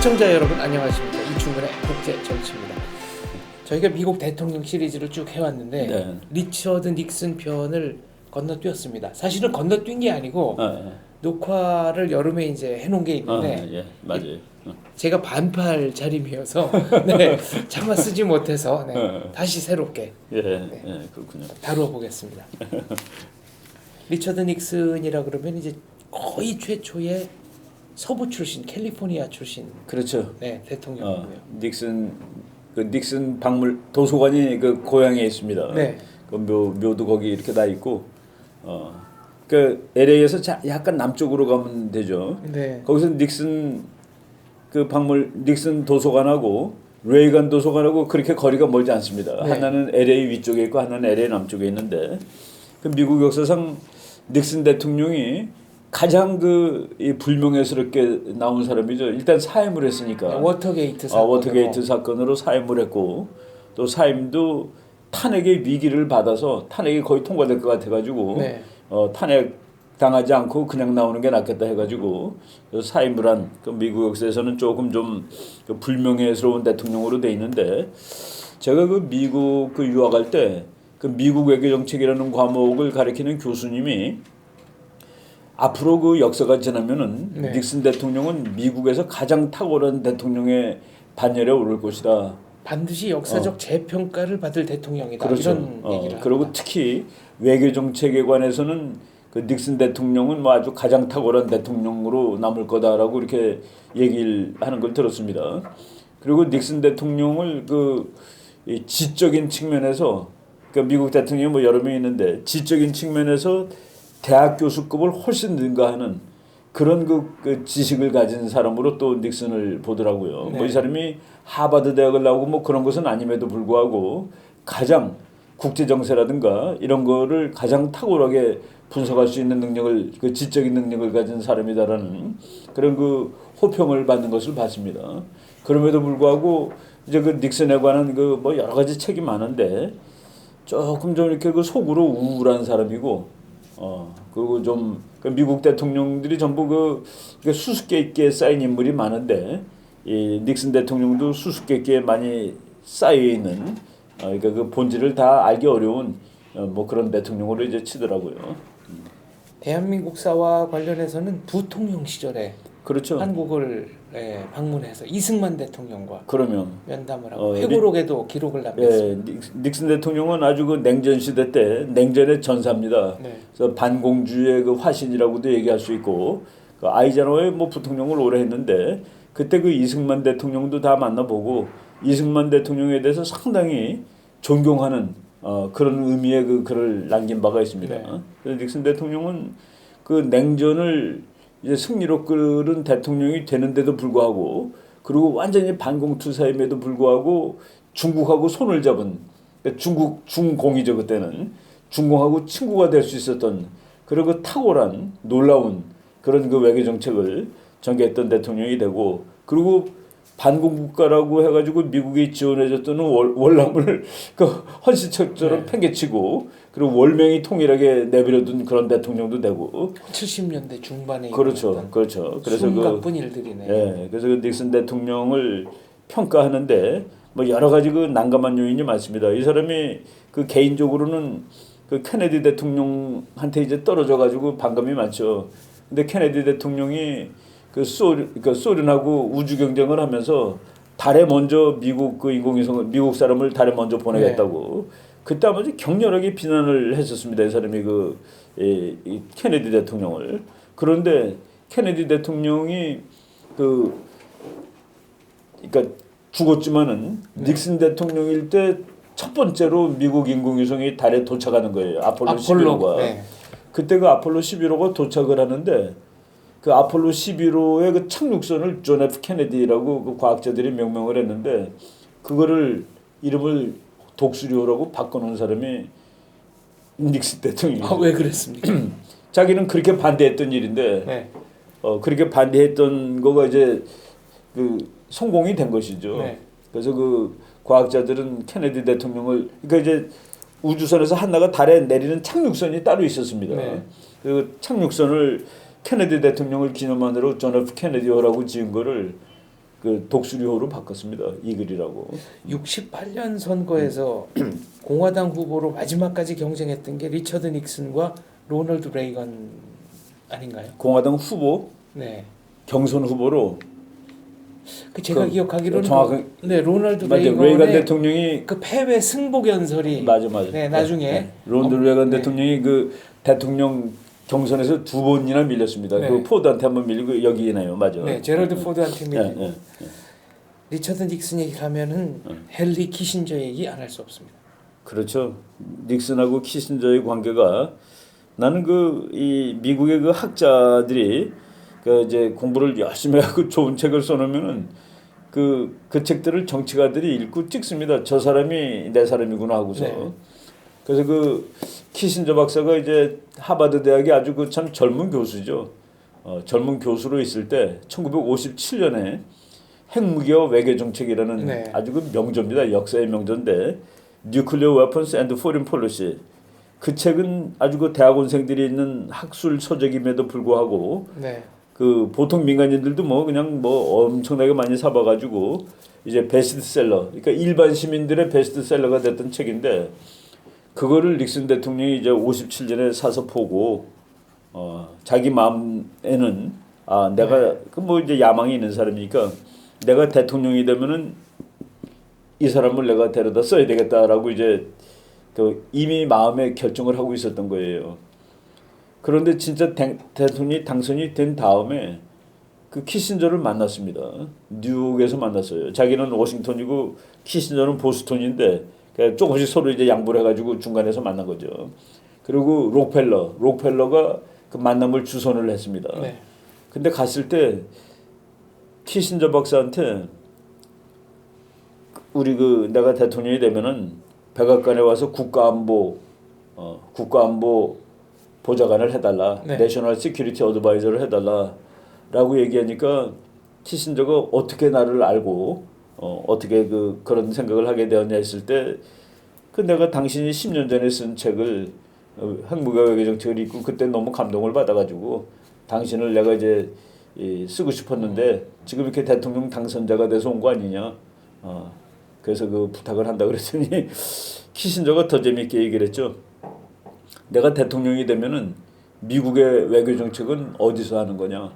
시청자 여러분 안녕하십니까. 이충근의 국제정치입니다. 저희가 미국 대통령 시리즈를 쭉 해왔는데 네. 리처드 닉슨 편을 건너뛰었습니다. 사실은 건너뛴 게 아니고 녹화를 여름에 이제 해놓은 게 있는데 예, 맞아요. 제가 반팔 차림이어서 네, 차마 쓰지 못해서 다시 새롭게 그렇군요. 다루어 보겠습니다. 리처드 닉슨이라 그러면 이제 거의 최초의 서부 출신, 캘리포니아 출신 그렇죠. 대통령이고요. 닉슨 박물 도서관이 그 고향에 있습니다. 네. 그 묘도 거기 이렇게 다 있고, 그 LA에서 약간 남쪽으로 가면 되죠. 네. 거기서 닉슨 닉슨 도서관하고 레이건 도서관하고 그렇게 거리가 멀지 않습니다. 네. 하나는 LA 위쪽에 있고 하나는 LA 남쪽에 있는데, 그 미국 역사상 닉슨 대통령이 가장 이 불명예스럽게 나온 사람이죠. 일단 사임을 했으니까. 워터게이트 사건. 워터게이트 사건으로 사임을 했고, 또 사임도 탄핵의 위기를 받아서 탄핵이 거의 통과될 것 같아가지고 탄핵 당하지 않고 그냥 나오는 게 낫겠다 해가지고 사임을 한 그 미국 역사에서는 조금 좀 불명예스러운 대통령으로 돼 있는데, 제가 그 미국 유학할 때 그 미국 외교 정책이라는 과목을 가르치는 교수님이 앞으로 그 역사가 지나면은 닉슨 대통령은 미국에서 가장 탁월한 대통령의 반열에 오를 것이다. 반드시 역사적 재평가를 받을 대통령이다. 그렇죠. 이런 얘기를 그리고 합니다. 특히 외교 정책에 관해서는 그 닉슨 대통령은 뭐 아주 가장 탁월한 대통령으로 남을 거다라고 이렇게 얘기를 하는 걸 들었습니다. 그리고 닉슨 대통령을 이 지적인 측면에서, 그러니까 미국 대통령이 뭐 여러 명 있는데 지적인 측면에서 대학 교수급을 훨씬 능가하는 그런 그 지식을 가진 사람으로 또 닉슨을 보더라고요. 뭐 이 사람이 하버드 대학을 나오고 뭐 그런 것은 아님에도 불구하고 가장 국제 정세라든가 이런 거를 가장 탁월하게 분석할 수 있는 능력을, 그 지적인 능력을 가진 사람이다라는 그런 그 호평을 받는 것을 봤습니다. 그럼에도 불구하고 이제 그 닉슨에 관한 그 뭐 여러 가지 책이 많은데 조금 좀 이렇게 그 속으로 우울한 사람이고, 그리고 좀 미국 대통령들이 전부 수수께끼에 쌓인 인물이 많은데 이 닉슨 대통령도 수수께끼에 많이 쌓여 있는, 그러니까 그 본질을 다 알기 어려운 뭐 그런 대통령으로 이제 치더라고요. 대한민국사와 관련해서는 부통령 시절에 그렇죠. 한국을 방문해서 이승만 대통령과 그러면 면담을 하고 회고록에도 기록을 남겼습니다. 닉슨 대통령은 아주 그 냉전 시대 때 냉전의 전사입니다. 그래서 반공주의 그 화신이라고도 얘기할 수 있고, 그 아이젠하워의 뭐 부통령을 오래 했는데 그때 그 이승만 대통령도 다 만나보고 이승만 대통령에 대해서 상당히 존경하는 그런 의미의 그 글을 남긴 바가 있습니다. 그래서 닉슨 대통령은 그 냉전을 이제 승리로 끌은 대통령이 되는데도 불구하고, 그리고 완전히 반공투사임에도 불구하고 중국하고 손을 잡은, 그러니까 중공이죠 그때는, 중공하고 친구가 될 수 있었던 그런 그 탁월한 놀라운 그런 그 외교 정책을 전개했던 대통령이 되고, 그리고 반공국가라고 해가지고 미국이 지원해줬던 월남을 그 헌시처럼 팽개치고, 그리고 월명이 통일하게 내버려둔 그런 대통령도 되고. 70년대 중반에 그렇죠. 그래서 숨가쁜 일들이네. 그래서 그 닉슨 대통령을 평가하는데 뭐 여러 가지 그 난감한 요인이 많습니다. 이 사람이 그 개인적으로는 그 케네디 대통령한테 이제 떨어져 가지고 반감이 많죠. 근데 케네디 대통령이 그러니까 소련하고 우주 경쟁을 하면서 달에 먼저 미국 사람을 달에 먼저 보내겠다고 그때 아마 격렬하게 비난을 했었습니다. 이 사람이 이 케네디 대통령을. 그런데 케네디 대통령이 그러니까 죽었지만은 닉슨 대통령일 때 첫 번째로 미국 인공위성이 달에 도착하는 거예요. 아폴로 11호가. 그때 그 아폴로 11호가 도착을 하는데 그 아폴로 11호의 그 착륙선을 존 F 케네디라고 그 과학자들이 명명을 했는데 그거를 이름을 독수리호라고 바꿔놓은 사람이 닉슨 대통령이에요. 왜 그랬습니까? 자기는 그렇게 반대했던 일인데 그렇게 반대했던 거가 이제 그 성공이 된 것이죠. 그래서 그 과학자들은 케네디 대통령을, 그러니까 이제 우주선에서 하나가 달에 내리는 착륙선이 따로 있었습니다. 그 착륙선을 케네디 대통령을 기념하느라 존 F 케네디호라고 지은 거를 그 독수리호로 바꿨습니다. 이글이라고. 68년 선거에서 공화당 후보로 마지막까지 경쟁했던 게 리처드 닉슨과 로널드 레이건 아닌가요? 공화당 후보, 네. 경선 후보로 그 제가 기억하기로는 정확하게 네, 로널드 레이건 레이건의 대통령이 그 패배 승복 연설이 맞아. 네, 나중에 로널드 레이건 네. 대통령이 그 대통령 경선에서 2번이나 밀렸습니다. 네. 그 포드한테 한번 밀리고 여기네요, 맞아. 네, 제럴드 포드한테 밀리고 네. 리처드 닉슨 얘기하면은 헨리 키신저 얘기 안 할 수 없습니다. 그렇죠. 닉슨하고 키신저의 관계가 나는 이 미국의 그 학자들이 그 이제 공부를 열심히 하고 좋은 책을 써놓으면은 그 책들을 정치가들이 읽고 찍습니다. 저 사람이 내 사람이구나 하고서. 네. 그래서 그 키신저 박사가 이제 하버드 대학의 아주 그 참 젊은 교수죠. 젊은 교수로 있을 때 1957년에 핵무기와 외교 정책이라는 네. 아주 그 명저입니다. 역사의 명저인데 Nuclear Weapons and Foreign Policy. 그 책은 아주 그 대학원생들이 있는 학술 서적임에도 불구하고 네. 그 보통 민간인들도 뭐 그냥 뭐 엄청나게 많이 사봐가지고 이제 베스트셀러, 그러니까 일반 시민들의 베스트셀러가 됐던 책인데 그거를 닉슨 대통령이 이제 57년에 사서 보고 자기 마음에는 내가 그 뭐 이제 야망이 있는 사람이니까 내가 대통령이 되면은 이 사람을 내가 데려다 써야 되겠다라고 이제 그 이미 마음에 결정을 하고 있었던 거예요. 그런데 진짜 대통령이 당선이 된 다음에 그 키신저를 만났습니다. 뉴욕에서 만났어요. 자기는 워싱턴이고 키신저는 보스턴인데 조금씩 서로 이제 양보를 해가지고 중간에서 만난 거죠. 그리고 록펠러가 그 만남을 주선을 했습니다. 네. 근데 갔을 때 키신저 박사한테 우리 내가 대통령이 되면은 백악관에 와서 국가안보 보좌관을 해달라, 네. 내셔널 시큐리티 어드바이저를 해달라라고 얘기하니까 키신저가 어떻게 나를 알고 어떻게 그런 생각을 하게 되었냐 했을 때 내가 당신이 10년 전에 쓴 책을 핵무기와 외교 정책을 읽고 그때 너무 감동을 받아가지고 당신을 내가 이제 쓰고 싶었는데 지금 이렇게 대통령 당선자가 돼서 온 거 아니냐. 그래서 부탁을 한다 그랬더니 키신저가 더 재밌게 얘기를 했죠. 내가 대통령이 되면은 미국의 외교 정책은 어디서 하는 거냐.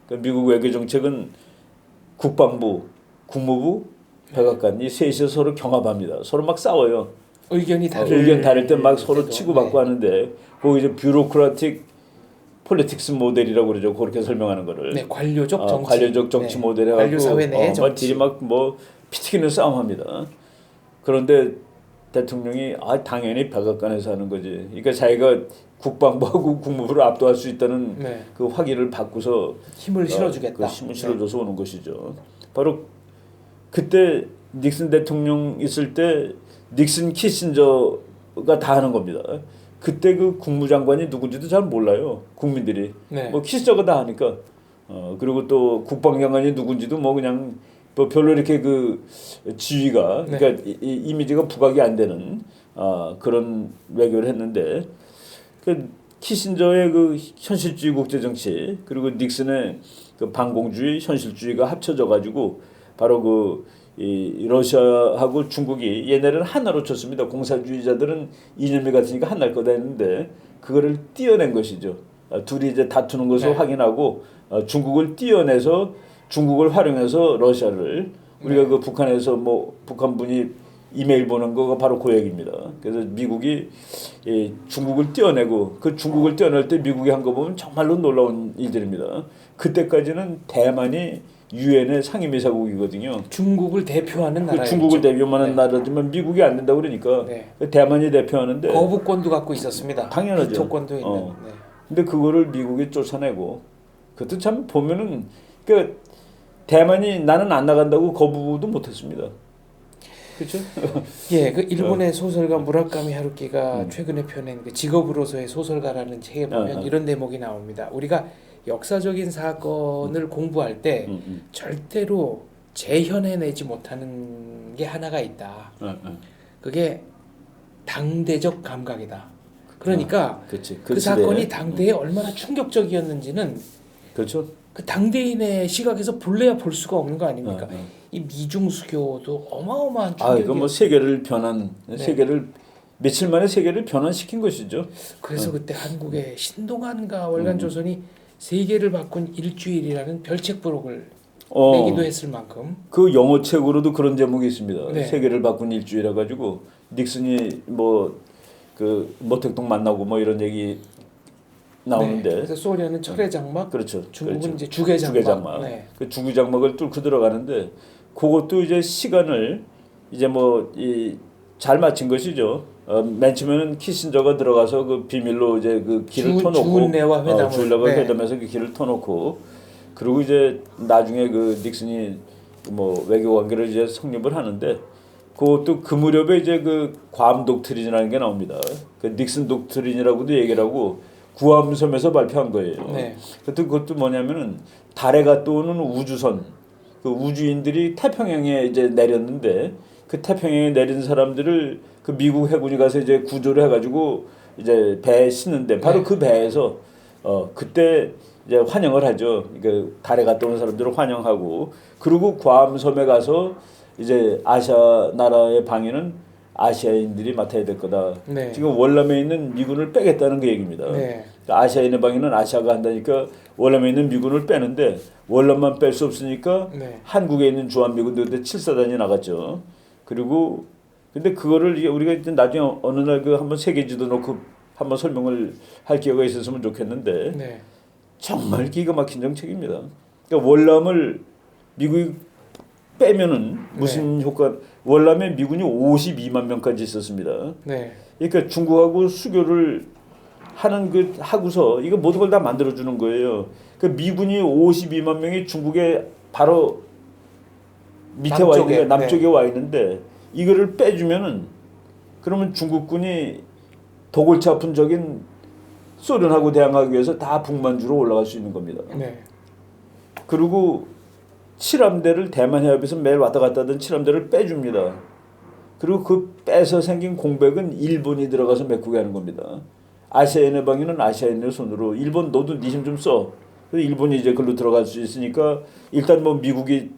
그러니까 미국 외교 정책은 국방부, 국무부, 백악관 이 셋이서 서로 경합합니다. 서로 막 싸워요. 의견 다를 때 막 서로 치고받고 하는데 거기 이제 뷰로크라틱 폴리틱스 모델이라고 그러죠. 그렇게 설명하는 거를. 네, 관료적 정치. 관료적 정치 모델 해갖고 관료 사회 내 정치. 막 피튀기는 싸움합니다. 그런데 대통령이 당연히 백악관에서 하는 거지. 그러니까 자기가 국방부하고 국무부를 압도할 수 있다는 그 확인을 받고서 힘을 실어주겠다. 그 힘을 실어줘서 오는 것이죠. 바로 그때 닉슨 대통령 있을 때 닉슨 키신저가 다 하는 겁니다. 그때 그 국무장관이 누군지도 잘 몰라요. 국민들이. 네. 뭐 키신저가 다 하니까. 그리고 또 국방장관이 누군지도 뭐 그냥 뭐 별로 이렇게 지위가 그러니까 이미지가 부각이 안 되는 그런 외교를 했는데 그 키신저의 현실주의 국제 정치 그리고 닉슨의 반공주의 현실주의가 합쳐져 가지고 바로 이 러시아하고 중국이 얘네는 하나로 쳤습니다. 공산주의자들은 이념이 같으니까 하나일 거다 했는데 그거를 띄어낸 것이죠. 둘이 이제 다투는 것을 확인하고 중국을 띄어내서 중국을 활용해서 러시아를 우리가 북한에서 북한분이 이메일 보낸 거가 바로 그 얘기입니다. 그래서 미국이 중국을 띄어내고 그 중국을 띄어낼 때 미국이 한 거 보면 정말로 놀라운 일들입니다. 그때까지는 대만이 유엔의 상임이사국이거든요. 중국을 대표하는 나라. 중국을 대표하는 나라지만 미국이 안 된다 그러니까 대만이 대표하는데 거부권도 갖고 있었습니다. 당연하죠. 비토권도 있는. 근데 그거를 미국이 쫓아내고 그것도 참 보면은 대만이 나는 안 나간다고 거부도 못했습니다. 그렇죠? 예, 일본의 소설가 무라카미 하루키가 최근에 펴낸 직업으로서의 소설가라는 책에 보면 이런 대목이 나옵니다. 우리가 역사적인 사건을 공부할 때 절대로 재현해내지 못하는 게 하나가 있다. 그게 당대적 감각이다. 그러니까 그 사건이 당대에 얼마나 충격적이었는지는 그렇죠. 그 당대인의 시각에서 볼래야 볼 수가 없는 거 아닙니까? 이 미중 수교도 어마어마한 충격이. 이거 뭐 세계를 며칠 만에 세계를 변환시킨 것이죠. 그래서 그때 한국의 신동한과 월간조선이 세계를 바꾼 일주일이라는 별책 부록을 내기도 했을 만큼. 그 영어 책으로도 그런 제목이 있습니다. 네. 세계를 바꾼 일주일 해가지고 닉슨이 뭐 그 모택동 만나고 뭐 이런 얘기 나오는데. 네. 그래서 소련은 철의 장막, 그렇죠. 중국은 그렇죠. 이제 주계 장막. 네. 그 주계 장막을 뚫고 들어가는데 그것도 이제 시간을 이제 뭐 잘 맞춘 것이죠. 맨 처음에는 키신저가 들어가서 그 비밀로 이제 그 길을 터놓고 주은래와 회담을 주은래와 회담해서 그 길을 터놓고 그리고 이제 나중에 그 닉슨이 뭐 외교 관계를 이제 성립을 하는데 그것도 그 무렵에 이제 그 괌 독트린이라는 게 나옵니다. 그 닉슨 독트린이라고도 얘기를 하고 구암섬에서 발표한 거예요. 네. 그것도 뭐냐면은 달에 갔다 오는 우주선 그 우주인들이 태평양에 이제 내렸는데 그 태평양에 내린 사람들을 그 미국 해군이 가서 이제 구조를 해가지고 이제 배에 싣는데 바로 그 배에서 그때 이제 환영을 하죠. 그 달에 갔다 오는 사람들을 환영하고 그리고 괌섬에 가서 이제 아시아 나라의 방위는 아시아인들이 맡아야 될 거다. 네. 지금 월남에 있는 미군을 빼겠다는 그 얘기입니다. 네. 아시아인의 방위는 아시아가 한다니까 월남에 있는 미군을 빼는데 월남만 뺄 수 없으니까 네. 한국에 있는 주한미군도 그때 7사단이 나갔죠. 그리고 근데 그거를 우리가 이제 나중에 어느 날 그 한번 세계지도 놓고 한번 설명을 할 기회가 있었으면 좋겠는데 네. 정말 기가 막힌 정책입니다. 그러니까 월남을 미국이 빼면은 무슨 효과? 월남에 미군이 52만 명까지 있었습니다. 네. 그러니까 중국하고 수교를 하는 그 하고서 이거 모든 걸 다 만들어 주는 거예요. 그 미군이 52만 명이 중국에 바로 밑에 와 있는데 남쪽에 와 있는데 이거를 빼주면은 그러면 중국군이 도골치 아픈 적인 소련하고 대항하기 위해서 다 북만주로 올라갈 수 있는 겁니다. 네. 그리고 칠함대를 대만 해협에서 매일 왔다 갔다 하던 칠함대를 빼줍니다. 그리고 그 빼서 생긴 공백은 일본이 들어가서 메꾸게 하는 겁니다. 아시아인의 방위는 아시아인의 손으로 일본 너도 네 힘 좀 써. 그래서 일본이 이제 글로 들어갈 수 있으니까 일단 뭐 미국이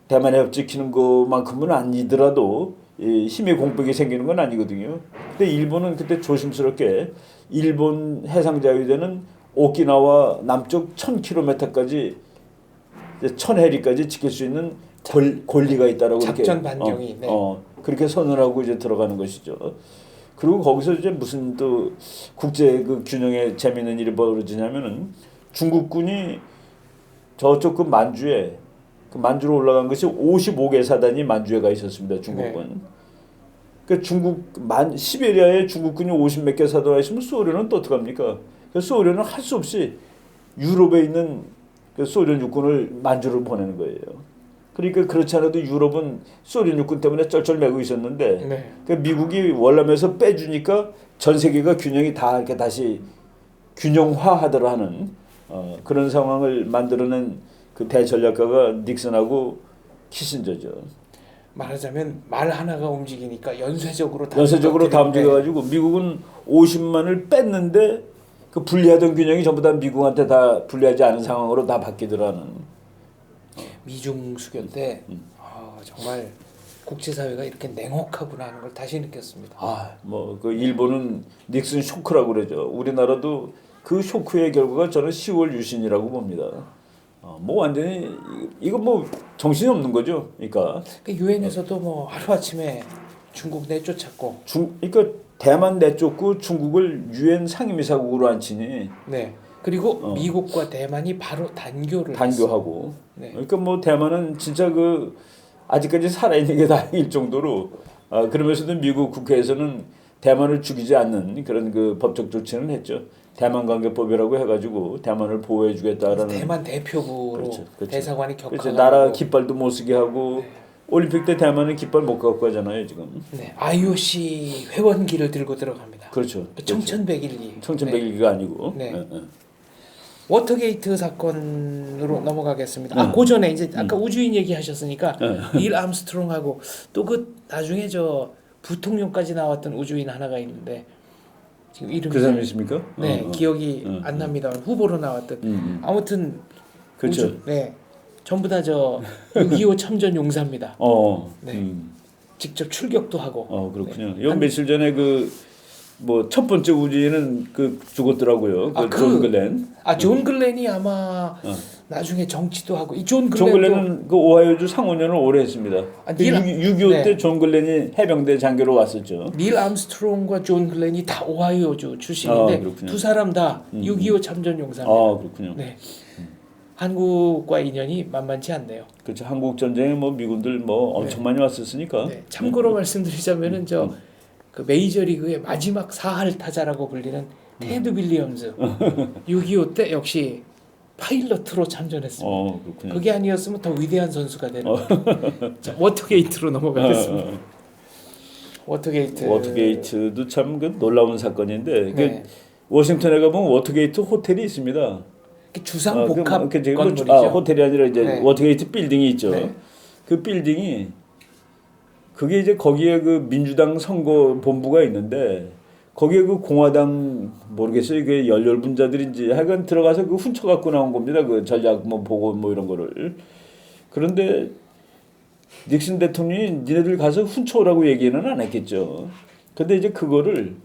대만 해협 지키는 것만큼은 아니더라도 힘의 공백이 생기는 건 아니거든요. 근데 일본은 그때 조심스럽게 일본 해상 자유대는 오키나와 남쪽 1000km까지 1000해리까지 지킬 수 있는 권리가 있다라고 작전 이렇게 반경이 그렇게 선언하고 이제 들어가는 것이죠. 그리고 거기서 이제 무슨 또 국제 그 균형에 재미있는 일이 벌어지냐면은 중국군이 저쪽 그 만주에 그 만주로 올라간 것이 55개 사단이 만주에 가 있었습니다. 중국군. 네. 그러니까 시베리아에 중국군이 50몇 개 사단이 있으면 소련은 또 어떡합니까? 그래서 소련은 할 수 없이 유럽에 있는 그 소련 육군을 만주로 보내는 거예요. 그러니까 그렇지 않아도 유럽은 소련 육군 때문에 쩔쩔매고 있었는데 네. 그러니까 미국이 월남에서 빼주니까 전 세계가 균형이 다 이렇게 다시 균형화하더라 하는 그런 상황을 만들어낸 그 대전략가가 닉슨하고 키신저죠. 말하자면 말 하나가 움직이니까 연쇄적으로 다 움직여가지고 미국은 50만을 뺐는데 그 불리하던 균형이 전부 다 미국한테 다 불리하지 않은 상황으로 다 바뀌더라는. 미중 수교 때 정말 국제사회가 이렇게 냉혹하구나 하는 걸 다시 느꼈습니다. 뭐 그 일본은 닉슨 쇼크라고 그러죠. 우리나라도 그 쇼크의 결과가 저는 10월 유신이라고 봅니다. 뭐 완전히 이거 뭐 정신이 없는 거죠. 그러니까 유엔에서도 뭐 하루 아침에 중국 내쫓았고. 그러니까 대만 내쫓고 중국을 유엔 상임이사국으로 앉히니. 네. 그리고 미국과 대만이 바로 단교하고. 네. 그러니까 뭐 대만은 진짜 그 아직까지 살아있는 게 다행일 정도로 그러면서도 미국 국회에서는 대만을 죽이지 않는 그런 그 법적 조치는 했죠. 대만관계법이라고 해가지고 대만을 보호해주겠다라는. 대만 대표부로 그렇죠. 대사관이 격하게. 나라 깃발도 못 쓰게 하고. 네. 올림픽 때 대만은 깃발 못 갖고 가잖아요 지금. 네, IOC 회원기를 들고 들어갑니다. 그렇죠. 청천백일기. 청천백일기가 아니고. 네. 네. 워터게이트 사건으로 넘어가겠습니다. 그 전에 이제 아까 우주인 얘기하셨으니까 닐 암스트롱하고 또 그 나중에 저 부통령까지 나왔던 우주인 하나가 있는데 지금 이름이 그 사람이 있습니까? 네, 기억이 안 납니다만 후보로 나왔던 아무튼 그렇죠. 네, 전부 다 저 6.25 참전 용사입니다. 네, 직접 출격도 하고. 그렇군요. 요 며칠 전에 그 뭐 첫 번째 우주인은 그 죽었더라고요. 존 글렌. 존 글렌이 아마 나중에 정치도 하고 존 글렌은 그 오하이오주 상원의원을 오래 했습니다. 6.25 때 존 글렌이 해병대 장교로 왔었죠. 닐 암스트롱과 존 글렌이 다 오하이오주 출신인데 두 사람 다 6.25 참전 용사입니다. 그렇군요. 네. 한국과 인연이 만만치 않네요. 그렇죠. 한국 전쟁에 뭐 미군들 뭐 엄청 많이 왔었으니까. 네. 참고로 말씀드리자면은 그 메이저리그의 마지막 4할 타자라고 불리는 테드 윌리엄즈 6.25 때 역시 파일럿으로 참전했습니다. 그렇군요. 그게 아니었으면 더 위대한 선수가 되는 자, 워터게이트로 넘어가겠습니다. 워터게이트도 참 그 놀라운 사건인데 그 워싱턴에 가보면 워터게이트 호텔이 있습니다. 주상 복합 건물이죠. 호텔이 아니라 이제 워터게이트 빌딩이 있죠. 그 빌딩이 그게 이제 거기에 그 민주당 선거 본부가 있는데 거기에 그 공화당 모르겠어요. 이게 열렬분자들인지 하여간 들어가서 그 훔쳐 갖고 나온 겁니다. 그 전략 뭐 보고 뭐 이런 거를. 그런데 닉슨 대통령이 니네들 가서 훔쳐오라고 얘기는 안 했겠죠. 근데 이제 그거를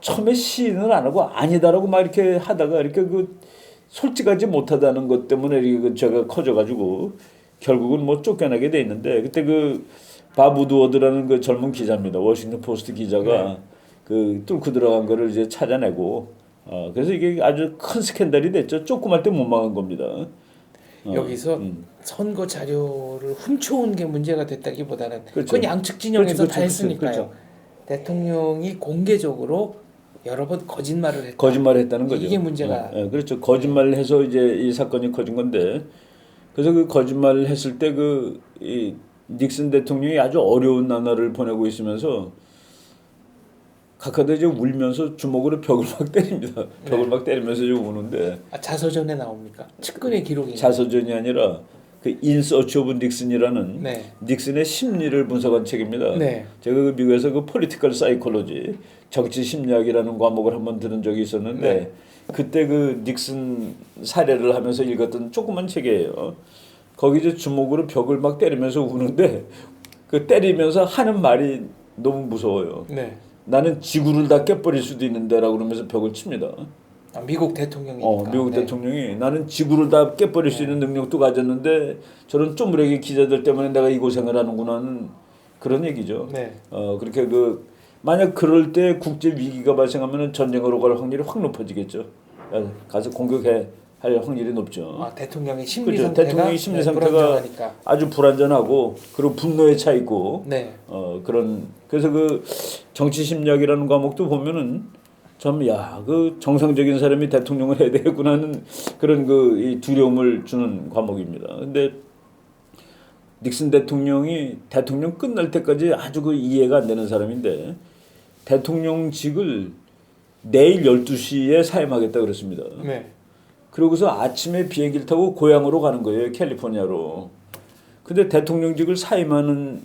처음에 시인은 안 하고 아니다라고 막 이렇게 하다가 이렇게 그 솔직하지 못하다는 것 때문에 이게 죄가 커져가지고 결국은 뭐 쫓겨나게 돼 있는데 그때 그 밥 우드워드라는 그 젊은 기자입니다. 워싱턴 포스트 기자가 그 뚫고 들어간 거를 이제 찾아내고 그래서 이게 아주 큰 스캔들이 됐죠. 조그만 때 못 막은 겁니다. 여기서 선거 자료를 훔쳐온 게 문제가 됐다기보다는 그건 양측 진영에서 다 했으니까요. 대통령이 공개적으로 여러 번 거짓말을 했다는 거죠. 이게 문제가 그렇죠. 거짓말을 해서 이제 이 사건이 커진 건데 그래서 그 거짓말을 했을 때 이 닉슨 대통령이 아주 어려운 나날을 보내고 있으면서 각하다 이제 울면서 주먹으로 벽을 막 때립니다. 벽을 막 때리면서 이제 우는데. 자서전에 나옵니까? 측근의 기록이. 자서전이 아니라 그 In Search of Nixon이라는 닉슨의 심리를 분석한 책입니다. 제가 그 미국에서 그 Political Psychology 정치 심리학이라는 과목을 한번 들은 적이 있었는데 그때 그 닉슨 사례를 하면서 읽었던 조그만 책이에요. 거기 이제 주먹으로 벽을 막 때리면서 우는데 그 때리면서 하는 말이 너무 무서워요. 나는 지구를 다 깨버릴 수도 있는데라고 그러면서 벽을 칩니다. 미국 대통령이니까. 미국 대통령이 나는 지구를 다 깨버릴 수 있는 능력도 가졌는데 저런 쪼무레기 기자들 때문에 내가 이 고생을 하는구나는 그런 얘기죠. 그렇게 그 만약 그럴 때 국제 위기가 발생하면 전쟁으로 갈 확률이 확 높아지겠죠. 가서 공격해 할 확률이 높죠. 대통령의 심리 상태가 대통령의 심리 상태가 아주 불안전하고 그리고 분노에 차 있고 그런 그래서 그 정치 심리학이라는 과목도 보면은 참 그 정상적인 사람이 대통령을 해야 되겠구나 하는 그런 이 두려움을 주는 과목입니다. 근데 닉슨 대통령이 대통령 끝날 때까지 아주 그 이해가 안 되는 사람인데 대통령직을 내일 12시에 사임하겠다 그랬습니다. 그러고서 아침에 비행기를 타고 고향으로 가는 거예요. 캘리포니아로. 근데 대통령직을 사임하는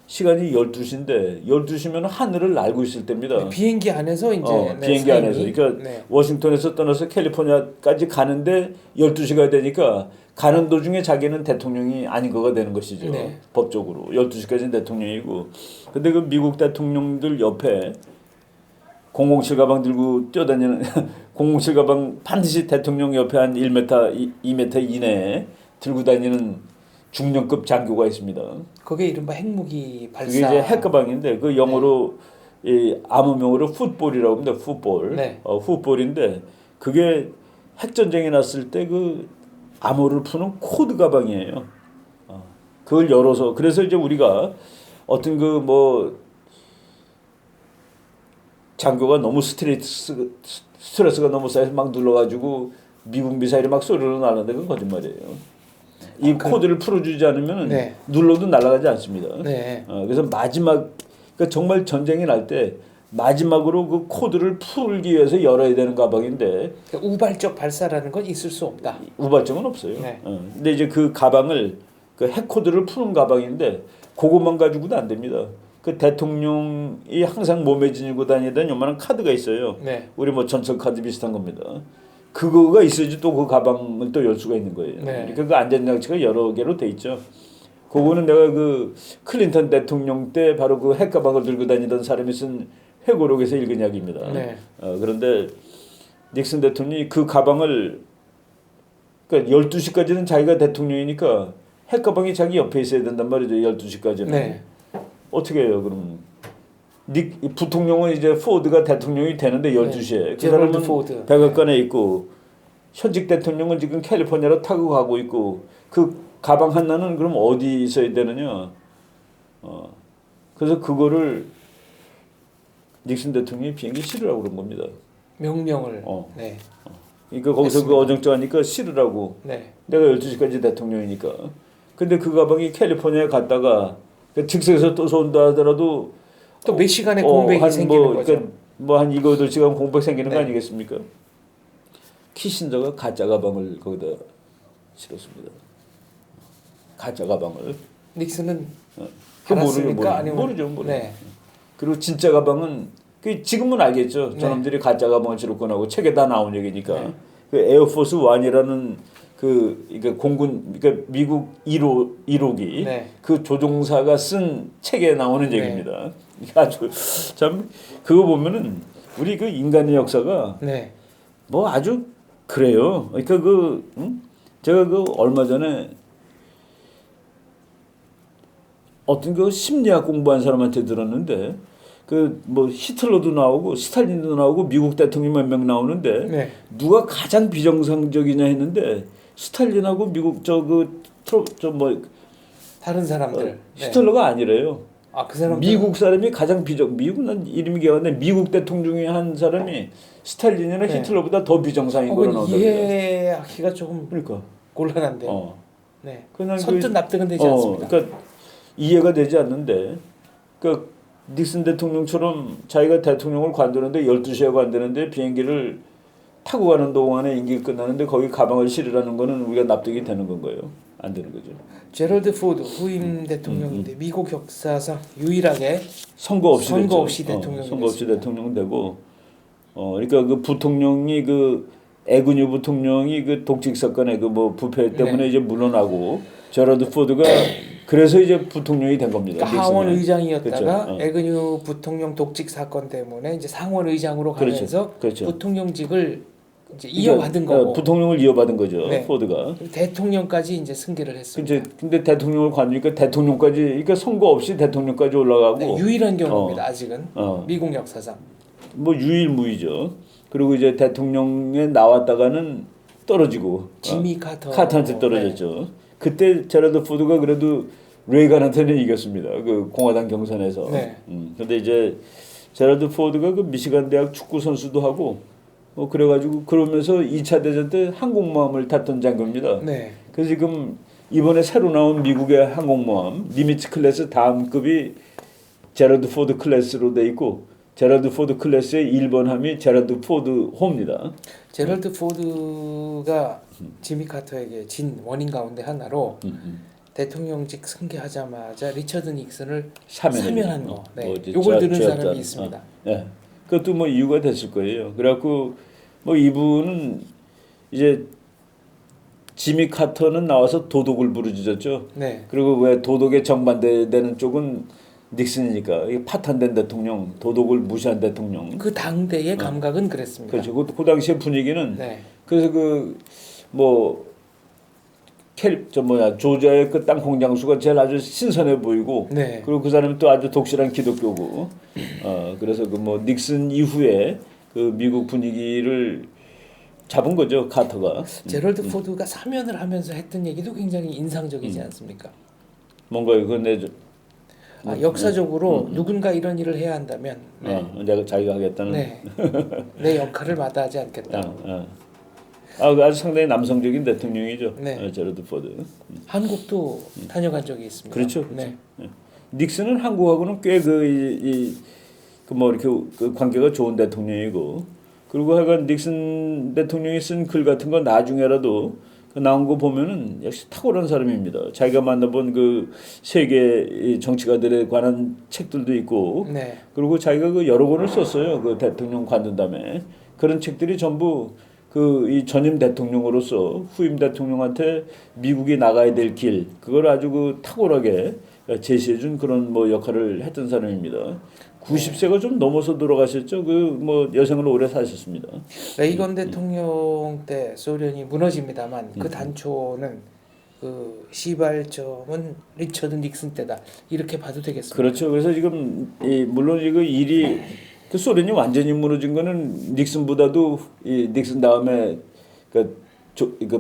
시간이 12시인데 12시면 하늘을 날고 있을 때입니다. 비행기 안에서 이제 비행기 안에서. 그러니까 워싱턴에서 떠나서 캘리포니아까지 가는데 12시가 되니까 가는 도중에 자기는 대통령이 아닌 거가 되는 것이죠. 법적으로. 12시까지는 대통령이고. 근데 그 미국 대통령들 옆에 007 가방 들고 뛰어다니는 007 가방 반드시 대통령 옆에 한 1m, 2m 이내에 들고 다니는 중령급 장교가 있습니다. 그게 이른바 핵무기 발사. 그게 이제 핵가방인데 그 영어로 이 암호명으로 풋볼이라고 합니다. 풋볼. 풋볼인데 그게 핵전쟁이 났을 때 그 암호를 푸는 코드 가방이에요. 그걸 열어서 그래서 이제 우리가 어떤 그 뭐 장교가 너무 스트레스가 너무 쌓여서 막 눌러가지고 미국 미사일이 막 소리로 나는데 그건 거짓말이에요. 이 코드를 풀어주지 않으면 눌러도 날아가지 않습니다. 그래서 마지막 그러니까 정말 전쟁이 날 때 마지막으로 그 코드를 풀기 위해서 열어야 되는 가방인데 우발적 발사라는 건 있을 수 없다. 우발적은 없어요. 근데 이제 그 가방을 그 핵 코드를 푸는 가방인데 그것만 가지고도 안 됩니다. 그 대통령이 항상 몸에 지니고 다니던 요만한 카드가 있어요. 네. 우리 뭐 전철 카드 비슷한 겁니다. 그거가 있어야지 또 그 가방을 또 열 수가 있는 거예요. 네. 그러니까 그 안전장치가 여러 개로 돼 있죠. 그거는 내가 그 클린턴 대통령 때 바로 그 핵가방을 들고 다니던 사람이 쓴 회고록에서 읽은 이야기입니다. 네. 그런데 닉슨 대통령이 그 가방을 그러니까 12시까지는 자기가 대통령이니까 핵가방이 자기 옆에 있어야 된단 말이죠. 12시까지는. 네. 어떻게 해요, 그럼? 부통령은 이제 포드가 대통령이 되는데 12시에. 네. 그 제럴드 사람은 포드. 백악관에 있고 현직 대통령은 지금 캘리포니아로 타고 가고 있고 그 가방 하나는 그럼 어디 있어야 되느냐? 그래서 그거를 닉슨 대통령이 비행기 실으라고 그런 겁니다. 명령을. 네. 그러니까 거기서 했습니다. 그 어정쩡하니까 실으라고. 네. 내가 12시까지 대통령이니까. 근데 그 가방이 캘리포니아에 갔다가 즉석에서 또 쏜다 하더라도 또 몇 시간의 공백이 생기는 거죠. 그러니까 뭐한 2~8시간 공백 생기는 거 네. 아니겠습니까? 키신저가 가짜 가방을 거기다 실었습니다. 가짜 가방을. 닉슨은 그 알았습니까? 아니면 모르죠. 네. 그리고 진짜 가방은 그 지금은 알겠죠. 네. 저놈들이 가짜 가방을 실었구나 하고 책에 다 나온 얘기니까. 네. 그 에어포스 1이라는 그러니까 공군 그러니까 미국 1호기 네. 그 조종사가 쓴 책에 나오는 네. 얘기입니다. 아주 참 그거 보면은 우리 그 인간의 역사가 네. 뭐 아주 그래요. 그러니까 제가 그 얼마 전에 어떤 그 심리학 공부한 사람한테 들었는데 그 뭐 히틀러도 나오고 스탈린도 나오고 미국 대통령 몇 명 나오는데 네. 누가 가장 비정상적이냐 했는데 스탈린하고 미국 다른 사람들. 네. 히틀러가 아니래요. 아, 그 사람 미국 사람이 가장 미국은 이름이 기억나는데 미국 대통령이 한 사람이 스탈린이나 네. 히틀러보다 더 비정상인 거로 나오더라고요. 이해하기가 조금 그러니까 곤란한데요. 네. 그냥 선뜻 납득은 되지 않습니다. 그러니까 이해가 되지 않는데 그러니까 닉슨 대통령처럼 자기가 대통령을 관두는데 12시에 관두는데 비행기를 타고 가는 동안에 임기 끝나는데 거기 가방을 실으라는 거는 우리가 납득이 되는 건가요? 안 되는 거죠. 제럴드 포드 후임 대통령인데 미국 역사상 유일하게 선거 없이 대통령이 선거 없이 됐습니다. 대통령 되고 그러니까 그 부통령이 그 에그뉴 부통령이 그 독직 사건에 그 뭐 부패 때문에 네. 이제 물러나고 제럴드 포드가 그래서 이제 부통령이 된 겁니다. 그러니까 하원 의장이었다가 그렇죠. 에그뉴 부통령 독직 사건 때문에 이제 상원 의장으로 그렇죠. 가면서 그렇죠. 부통령직을 이제 이어받은 거고 부통령을 이어받은 거죠. 네. 포드가. 대통령까지 이제 승계를 했습니다. 근데 대통령을 관두니까 대통령까지 그러니까 선거 없이 대통령까지 올라가고 네, 유일한 경우입니다. 아직은 어. 미국 역사상. 뭐 유일무이죠. 그리고 이제 대통령에 나왔다가는 떨어지고 지미 카터한테 떨어졌죠. 그때 제럴드 포드가 그래도 레이건한테는 이겼습니다. 그 공화당 경선에서. 네. 근데 이제 제럴드 포드가 그 미시간 대학 축구 선수도 하고 그래가지고 그러면서 2차 대전 때 항공모함을 탔던 장교입니다. 네. 그래서 지금 이번에 새로 나온 미국의 항공모함 니미츠 클래스 다음 급이 제럴드 포드 클래스로 돼 있고 제럴드 포드 클래스의 1번 함이 제럴드 포드 호입니다. 제럴드 포드가 지미 카터에게 진 원인 가운데 하나로 대통령직 승계하자마자 리처드 닉슨을 사면한 거. 네. 요걸 들은 사람이 있습니다. 네. 그것도 뭐 이유가 됐을 거예요. 그래갖고 뭐 이분은 이제 지미 카터는 나와서 도덕을 부르짖었죠. 네. 그리고 왜 도덕에 정반대되는 쪽은 닉슨이니까 이 파탄된 대통령, 도덕을 무시한 대통령. 그 당대의 감각은 그랬습니다. 그렇죠. 그 당시의 분위기는 네. 그래서 조지아의 그 땅 공장수가 제일 아주 신선해 보이고 네. 그리고 그 사람이 또 아주 독실한 기독교고 그래서 그 뭐 닉슨 이후에 그 미국 분위기를 잡은 거죠 카터가. 제럴드 포드가 사면을 하면서 했던 얘기도 굉장히 인상적이지 않습니까? 뭔가 그건 역사적으로 누군가 이런 일을 해야 한다면 내가 자기가 하겠다는 내 역할을 마다하지 않겠다. 아주 상당히 남성적인 대통령이죠. 네. 제럴드 포드. 한국도 다녀간 적이 있습니다. 그렇죠. 네. 닉슨은 한국하고는 꽤 이렇게 그 관계가 좋은 대통령이고 그리고 하여간 닉슨 대통령이 쓴 글 같은 거 나중에라도 나온 거 보면은 역시 탁월한 사람입니다. 자기가 만나본 그 세계 정치가들에 관한 책들도 있고, 네. 그리고 자기가 그 여러 권을 썼어요. 그 대통령 관둔 다음에 그런 책들이 전부 그 이 전임 대통령으로서 후임 대통령한테 미국이 나가야 될 길, 그걸 아주 그 탁월하게 제시해준 그런 뭐 역할을 했던 사람입니다. 90세가 좀 넘어서 돌아가셨죠. 그 뭐 여생을 오래 사셨습니다. 레이건 대통령 때 소련이 무너집니다만 그 단초는 그 시발점은 리처드 닉슨 때다 이렇게 봐도 되겠습니다. 그렇죠. 그래서 지금 물론 이거 일이 그 소련이 완전히 무너진 거는 닉슨보다도 이 닉슨 다음에 그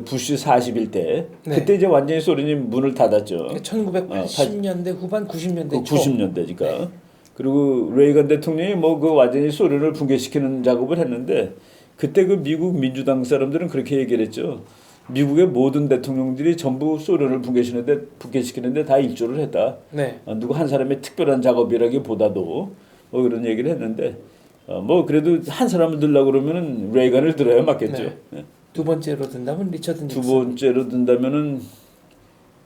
부시 40일 때 네. 그때 이제 완전히 소련이 문을 닫았죠. 1980년대 후반 90년대 초. 90년대니까. 네. 그리고 레이건 대통령이 뭐 그 완전히 소련을 붕괴시키는 작업을 했는데 그때 그 미국 민주당 사람들은 그렇게 얘기를 했죠. 미국의 모든 대통령들이 전부 소련을 붕괴시키는데 다 일조를 했다. 네. 누구 한 사람의 특별한 작업이라기보다도 뭐 그런 얘기를 했는데 뭐 그래도 한 사람을 들려고 그러면은 레이건을 들어야 맞겠죠. 네. 네. 두 번째로 든다면 리처드 닉슨. 두 번째로 든다면은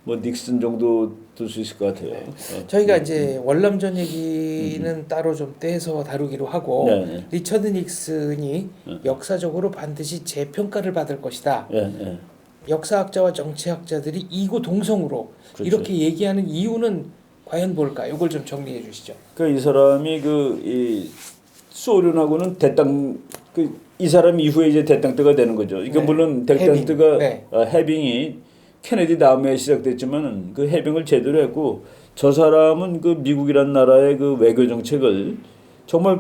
뭐 닉슨 정도 들 수 있을 것 같아요. 네. 저희가 이제 월남전 얘기는 따로 좀 떼서 다루기로 하고 네. 리처드 닉슨이 역사적으로 반드시 재평가를 받을 것이다. 네. 역사학자와 정치학자들이 이구동성으로 그렇죠. 이렇게 얘기하는 이유는 과연 뭘까? 이걸 좀 정리해 주시죠. 그 이 사람이 이 소련하고는 이 사람 이후에 이제 대땅뜨가 되는 거죠. 이게 네. 물론 대땅뜨가 네. 해빙이 케네디 다음에 시작됐지만은 그 해빙을 제대로 했고 저 사람은 그 미국이란 나라의 그 외교 정책을 정말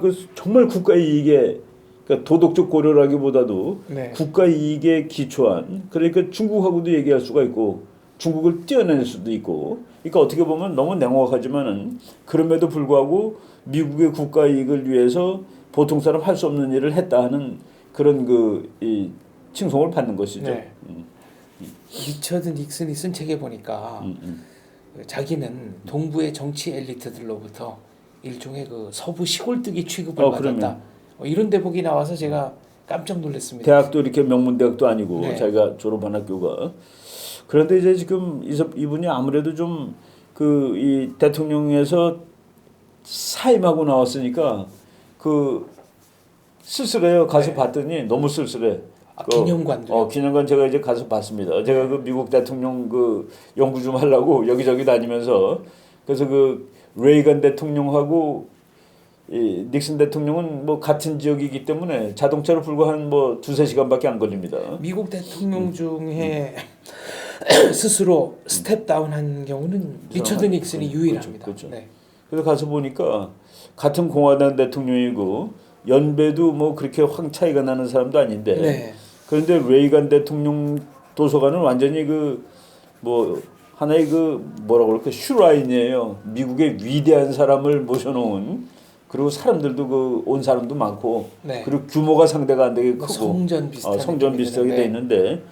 국가 이익에 그러니까 도덕적 고려라기보다도 네. 국가 이익에 기초한 그러니까 중국하고도 얘기할 수가 있고 중국을 떼어낼 수도 있고 그러니까 어떻게 보면 너무 냉혹하지만은 그럼에도 불구하고 미국의 국가 이익을 위해서 보통 사람 할 수 없는 일을 했다 하는 그런 이 칭송을 받는 것이죠. 네. 리처드 닉슨이 쓴 책에 보니까 자기는 동부의 정치 엘리트들로부터 일종의 그 서부 시골뜨기 취급을 받았다. 이런 대목이 나와서 제가 깜짝 놀랐습니다. 대학도 이렇게 명문대학도 아니고 네. 자기가 졸업한 학교가. 그런데 이제 지금 이분이 아무래도 좀 이 대통령에서 사임하고 나왔으니까 쓸쓸해요. 가서 네. 봤더니 너무 쓸쓸해. 기념관도. 기념관 제가 이제 가서 봤습니다. 제가 그 미국 대통령 연구 좀 하려고 여기저기 다니면서 그래서 레이건 대통령하고 이 닉슨 대통령은 뭐 같은 지역이기 때문에 자동차로 불과 한 뭐 2-3시간밖에 안 걸립니다. 미국 대통령 중에 스스로 스텝 다운한 경우는 리처드 닉슨이 유일합니다. 그렇죠. 네. 그래서 가서 보니까 같은 공화당 대통령이고 연배도 뭐 그렇게 확 차이가 나는 사람도 아닌데 네. 그런데 레이건 대통령 도서관은 완전히 뭐 하나의 뭐라고 그럴까 슈라인이에요. 미국의 위대한 사람을 모셔놓은 그리고 사람들도 온 사람도 많고 네. 그리고 규모가 상대가 안 되게 크고 성전 비슷하게 돼 있는데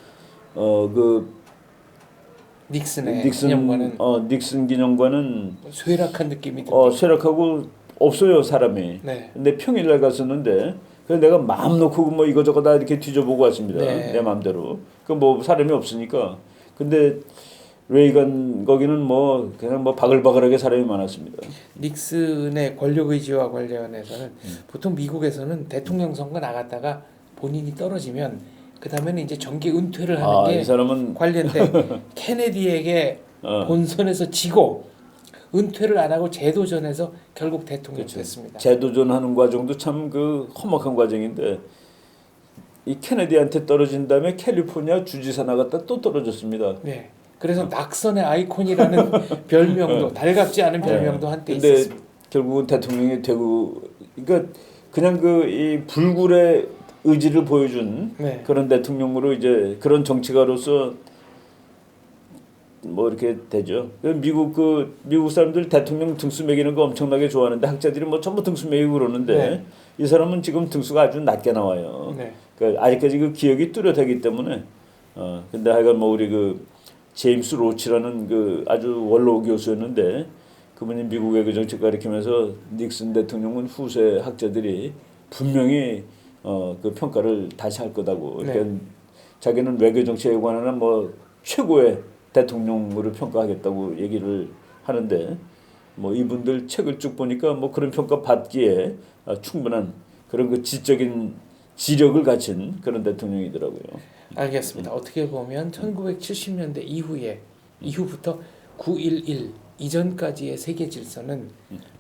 닉슨의 기념관은 닉슨 기념관은 쇠락한 느낌이 듭니다. 쇠락하고 없어요 사람이. 네. 근데 평일날 갔었는데 그래서 내가 마음 놓고 뭐 이거저거 다 이렇게 뒤져보고 왔습니다. 네. 내 마음대로. 그 뭐 사람이 없으니까. 근데 레이건 거기는 뭐 그냥 뭐 바글바글하게 사람이 많았습니다. 닉슨의 권력 의지와 관련해서는 보통 미국에서는 대통령 선거 나갔다가 본인이 떨어지면 그 다음에는 이제 정계 은퇴를 하는 게 이 사람은 관련돼 케네디에게 본선에서 지고 은퇴를 안 하고 재도전해서 결국 대통령이 됐습니다. 재도전하는 과정도 참 험악한 과정인데 이 케네디한테 떨어진 다음에 캘리포니아 주지사 나갔다 또 떨어졌습니다. 네. 그래서 낙선의 아이콘이라는 별명도 달갑지 않은 별명도 한때 근데 있었습니다. 결국은 대통령이 되고 그러니까 그냥 이 불굴의 의지를 보여준 네. 그런 대통령으로 이제 그런 정치가로서 뭐 이렇게 되죠. 미국 사람들 대통령 등수 매기는 거 엄청나게 좋아하는데 학자들이 뭐 전부 등수 매기고 그러는데 네. 이 사람은 지금 등수가 아주 낮게 나와요. 네. 그러니까 아직까지 기억이 뚜렷하기 때문에 근데 하여간 뭐 우리 제임스 로치라는 아주 원로 교수였는데 그분이 미국 외교 정책 가르치면서 닉슨 대통령은 후세 학자들이 분명히 평가를 다시 할 거다고. 네. 그러니까 자기는 외교 정책에 관한 뭐 최고의 대통령으로 평가하겠다고 얘기를 하는데 뭐 이분들 책을 쭉 보니까 뭐 그런 평가 받기에 충분한 그런 그 지적인 지력을 갖춘 그런 대통령이더라고요. 알겠습니다. 어떻게 보면 1970년대 이후부터 9.11 이전까지의 세계 질서는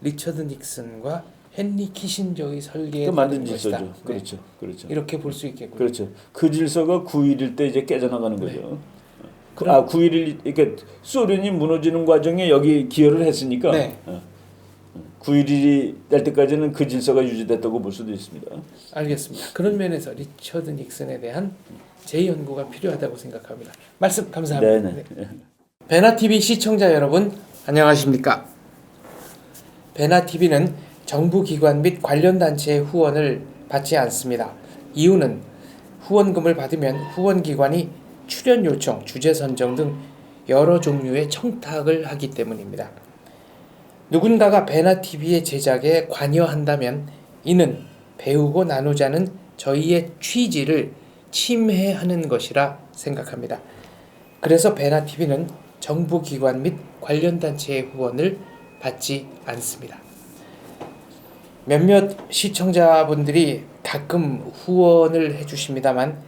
리처드 닉슨과 헨리 키신저의 설계에 만든 따른 질서죠. 것이다. 그렇죠, 그렇죠. 이렇게 볼 수 있겠군요. 그렇죠. 그 질서가 9.11 때 이제 깨져나가는 거죠. 그럼- 9.11 이렇게 소련이 무너지는 과정에 여기 기여를 했으니까 네. 9.11이 될 때까지는 그 질서가 유지됐다고 볼 수도 있습니다. 알겠습니다. 그런 면에서 리처드 닉슨에 대한 재연구가 필요하다고 생각합니다. 말씀 감사합니다. 네네. 네. 베나TV 시청자 여러분 안녕하십니까? 베나TV는 정부기관 및 관련 단체의 후원을 받지 않습니다. 이유는 후원금을 받으면 후원기관이 출연 요청, 주제 선정 등 여러 종류의 청탁을 하기 때문입니다. 누군가가 베나TV의 제작에 관여한다면 이는 배우고 나누자는 저희의 취지를 침해하는 것이라 생각합니다. 그래서 베나TV는 정부기관 및 관련 단체의 후원을 받지 않습니다. 몇몇 시청자분들이 가끔 후원을 해주십니다만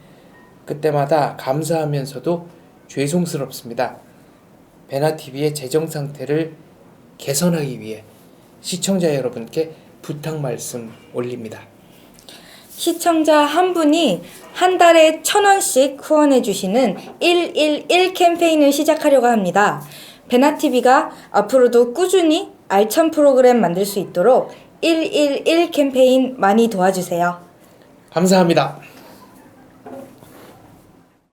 그때마다 감사하면서도 죄송스럽습니다. 베나TV의 재정 상태를 개선하기 위해 시청자 여러분께 부탁 말씀 올립니다. 시청자 한 분이 한 달에 1,000원씩 후원해 주시는 111 캠페인을 시작하려고 합니다. 베나TV가 앞으로도 꾸준히 알찬 프로그램 만들 수 있도록 111 캠페인 많이 도와주세요. 감사합니다.